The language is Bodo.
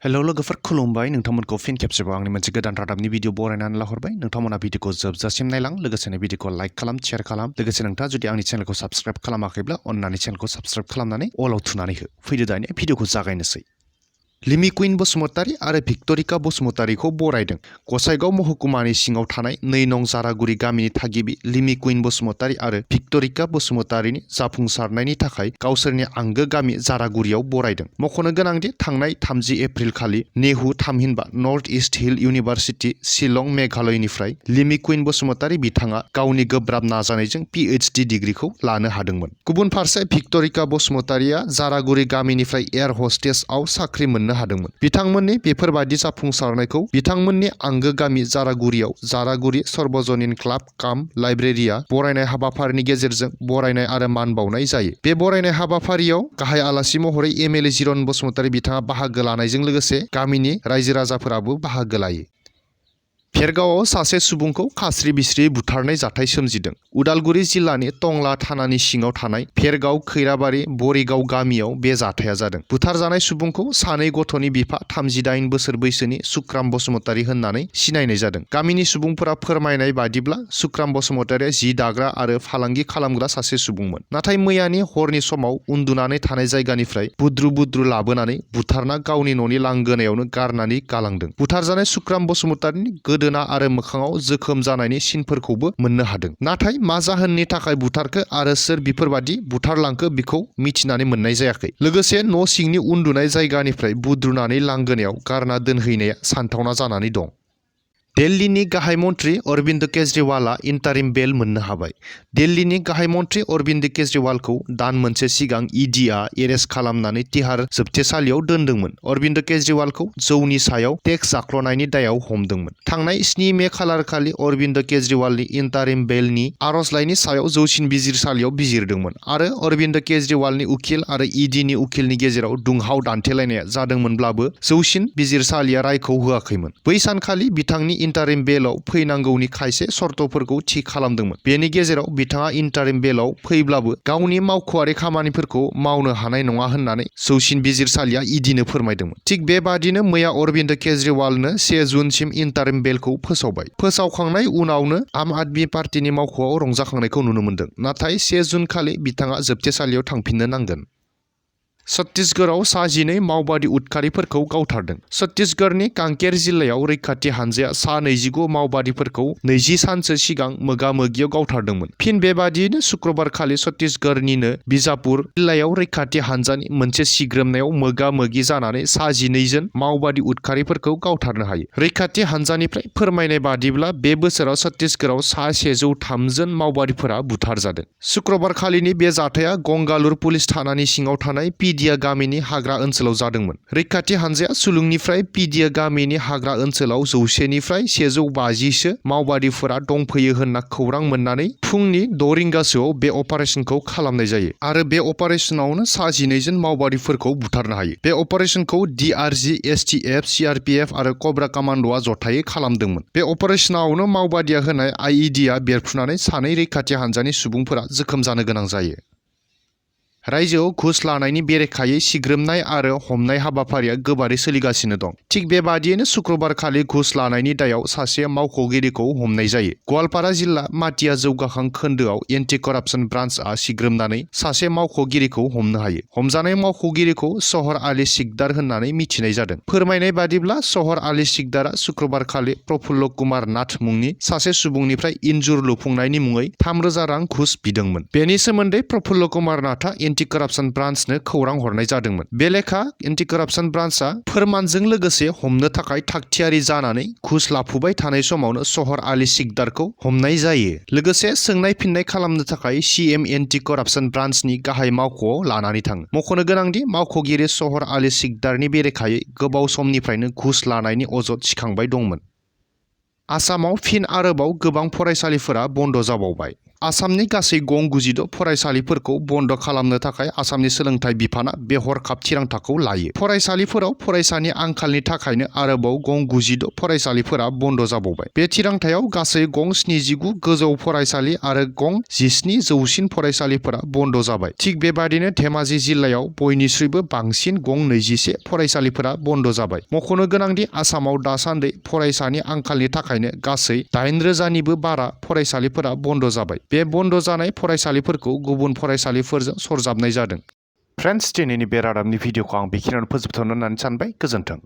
हेलौ लोगोफोर खुलुमबाय नोंथांमोनखौ फिन खेबसेबाव आंनि मोनसे गोदान रादाबनि भिडिअ बरायनानै लाहरबाय नोंथांमोना भिडिअखौ जोबजासिम नायलां लोगोसेनो भिडिअखौ लाइक खालाम शेयार खालाम लोगोसे नोंथाङा जुदि आंनि चेनेलखौ साबस्क्राइब खालामाखैब्ला अन्नानै चेनेलखौ साबस्क्राइब खालामनानै अलाव थुनानै हो फैदो दानिया भिडिअखौ जागायनोसै लिमि कुइन बसुमतारी आरो भिक्टरिका बसुमतारीखौ बरायदों गसाइगाव महकुमानि सिङाव थानाय 2 नं जारागुरि गामिनि थागिबि लिमि कुइन बसुमतारी आरो भिक्टरिका बसुमतारीनि जाफुंसारनायनि थाखाय गावसोरनि आंगो गामि जारागुरियाव बरायदों मख'नो गोनांदि थांनाय 30 एप्रिल खालि नेहु थामहिनबा North East Hill University Shillong मेघालयनिफ्राय लिमि कुइन बसुमतारी बिथाङा गावनि गोब्राब नाजानायजों PhD डिग्रीखौ लानो हादोंमोन गुबुन फारसे भिक्टरिका बसुमतारीया जारागुरि गामिनिफ्राय एयार हस्टेसआव साख्रि मोननो हादोंमोन बिथांमोननि बेफोरबादि जाफुंसारनायखौ बिथांमोननि आंगो गामि जारागुरियाव जारागुरि सर्वजनिन क्लाब काम लाइब्रेरिया बरायनाय हाबाफारिनि गेजेरजों बरायनाय आरो मान बावनाय जायो बे बरायनाय हाबाफारियाव गाहाय आलासि महरै MLA जिरन बसुमतारी बिथाङा बाहागो लानायजों लोगोसे गामिनि रायजो राजाफोराबो बाहागो लायो भेरगावआव सासे सुबुंखौ खास्रि बिस्रि बुथारनाय जाथाय सोमजिदों उदालगुरि जिल्लानि टंला थानानि सिङाव थानाय भेरगाव खैराबारि बरिगाव गामियाव बे जाथाया जादों बुथारजानाय सुबुंखौ सानै गथ'नि बिफा 38 बोसोर बैसोनि सुक्राम बसुमतारी होननानै सिनायनाय जादों गामिनि सुबुंफोरा फोरमायनाय बादिब्ला सुक्राम बसुमतारीया जि दाग्रा आरो फालांगि खालामग्रा सासे सुबुंमोन नाथाय मैयानि हरनि समाव उन्दुनानै थानाय जायगानिफ्राय बुद्रु लाबोनानै बुथारना गावनि न'नि लांगोनायावनो गारनानै गालांदों बुथारजानाय सुक्राम बसुमतारीनि गोदोना आरो मोखाङाव जोखोम जानायनि सिनफोरखौबो मोननो हादों नाथाय मा जाहोननि थाखाय बुथारखो आरो सोर बेफोरबादि बुथारलांखो बेखौ मिथिनानै मोननाय जायाखै लोगोसे न' सिंनि उन्दुनाय जायगानिफ्राय बुद्रुनानै लांगोनायाव गारना दोनहैनाया सानथावना जानानै दं दिल्लीनि गाहाय मन्थ्रि अरविन्द केजरीवालआ इन्टारिम बेल मोननो हाबाय दिल्लीनि गाहाय मन्थ्रि अरविन्द केजरीवालखौ दान मोनसे सिगां EDआ एरेस्ट खालामनानै तिहार जोबथेसालियाव दोनदोंमोन अरविन्द केजरीवालखौ जौनि सायाव टेक्स जाख्ल'नायनि दायाव हमदोंमोन थांनाय 7 मे खालारखालि अरविन्द केजरीवालनि इन्टारिम बेलनि आर'जलाइनि सायाव जौसिन बिजिरसालियाव बिजिरदोंमोन आरो अरविन्द केजरीवालनि उखिल आरो EDनि उखिलनि गेजेराव दुंहाव दान्थेलायनाया जादोंमोनब्लाबो जौसिन बिजिरसालिया रायखौ होआखैमोन बै सानखालि बिथांनि इन्टारिम बेलाव फैनांगौनि खायसे सर्तफोरखौ थि खालामदोंमोन बेनि गेजेराव बिथाङा इन्टारिम बेलाव फैब्लाबो गावनि मावख'आरि खामानिफोरखौ मावनो हानाय नङा होननानै जौसिन बिजिरसालिया EDनो फोरमायदोंमोन थिग बेबादिनो मैया अरविन्द केजरीवालनो 1 जुनसिम इन्टारिम बेलखौ फोसावबाय फोसावखांनाय उनावनो आम आदमि पार्टीनि मावख'आव रंजाखांनायखौ नुनो मोन्दों नाथाय 1 जुन खालि बिथाङा जोबथेसालियाव थांफिननो नांगोन छत्तीसगढ़आव 12 माओवादी उदखारिफोरखौ गावथारदों छत्तीसगढ़नि कांकेर जिल्लायाव रैखाथि हानजाया 29 माओवादीफोरखौ 20 सानसो सिगां मोगा-मोगियाव गावथारदोंमोन फिन बेबादियैनो शुक्रबारखालि छत्तीसगढ़निनो बिजापुर जिल्लायाव रैखाथि हानजानि मोनसे सिग्रोमनायाव मोगा-मोगि जानानै 12 जन माओवादी उदखारिफोरखौ गावथारनो हायो रैखाथि हानजानिफ्राय फोरमायनाय बादिब्ला बे बोसोराव छत्तीसगढ़आव 103 जन माओवादीफोरा बुथारजादों शुक्रबारखालिनि बे जाथाया गंगालुर पुलिस थानानि सिङाव थानाय पिडिया गामिनि हाग्रा ओनसोलाव जादोंमोन रैखाथि हानजाया सुलुंनिफ्राय पिडिया गामिनि हाग्रा ओनसोलाव 100 निफ्राय 150 सो माओवादीफोरा दंफैयो होनना खौरां मोननानै फुंनि 6 रिंगासोआव बे अपारेसनखौ खालामनाय जायो आरो बे अपारेसनावनो 12 जन माओवादीफोरखौ बुथारनो हायो बे अपारेसनखौ DRG STF CRPF आरो कब्रा कमान्ड'आ जथायै खालामदोंमोन बे अपारेसनावनो माओवादीया होनाय IEDआ बेरफ्रुनानै 2 रैखाथि हानजानि सुबुंफोरा जोखोम जानो गोनां जायो रायजोआव घुस लानायनि बेरेखायै सिग्रोमनाय आरो हमनाय हाबाफारिया गोबारै सोलिगासिनो दं थिग बेबादियैनो शुक्रबारखालि घुस लानायनि दायाव सासे मावख'गिरिखौ हमनाय जायो गवालपारा जिल्ला माटिया जौगाखां खोन्दोआव एन्टि करापसन ब्रान्चआ सिग्रोमनानै सासे मावख'गिरिखौ हमनो हायो हमजानाय मावख'गिरिखौ सहर आली सिकदार होननानै मिथिनाय जादों फोरमायनाय बादिब्ला सहर आली सिकदारा शुक्रबारखालि प्रफुल्ल कुमार नाथ मुंनि सासे सुबुंनिफ्राय इन्जुर लुफुंनायनि मुङै 3,000 रां घुस बिदोंमोन बेनि सोमोन्दै प्रफुल्ल कुमार नाथआ एन्टि करापसन ब्रान्चनो खौरां हरनाय जादोंमोन बे लेखा एन्टि करापसन ब्रान्चआ फोरमानजों लोगोसे हमनो थाखाय थागथियारि जानानै घुस लाफुबाय थानाय समावनो सहर आली सिकदारखौ हमनाय जायो लोगोसे सोंनाय फिननाय खालामनो थाखाय CM एन्टि करापसन ब्रान्चनि गाहाय मावख'आव लानानै थाङो मख'नो गोनांदि मावख'गिरि सहर आली सिकदारनि बेरेखायै गोबाव समनिफ्रायनो घुस लानायनि अजद सिखांबाय दंमोन आसामाव फिन आरोबाव गोबां फरायसालिफोरा बन्द जाबावबाय आसामनि गासै गं 96 फरायसालिफोरखौ बन्द खालामनो थाखाय आसामनि सोलोंथाइ बिफाना बे हरखाब थिरांथाखौ लायो। फरायसालिफोराव फरायसानि आंखालनि थाखायनो आरोबाव गं 96 फरायसालिफोरा बन्द जाबावबाय। बे थिरांथायाव गासै गं 79 गोजौ फरायसालि आरो गं 17 जौसिन फरायसालिफोरा बन्द जाबाय। थिग बेबादिनो धेमाजि जिल्लायाव बयनिख्रुइबो बांसिन गं 21 फरायसालिफोरा बन्द जाबाय। मख'नो गोनांदि आसामाव दासान्दि फरायसानि आंखालनि थाखायनो गासै 8,000निबो बारा फरायसालिफोरा बन्द जाबाय। बे बन्द जानाय फरायसालिफोरखौ गुबुन फरायसालिफोरजों सरजाबनाय जादों। फ्रेन्ड्स, दिनैनि बे रादाबनि भिडिअखौ आं बेखिनियावनो फोजोबथ'नो होननानै सानबाय। गोजोन्थों।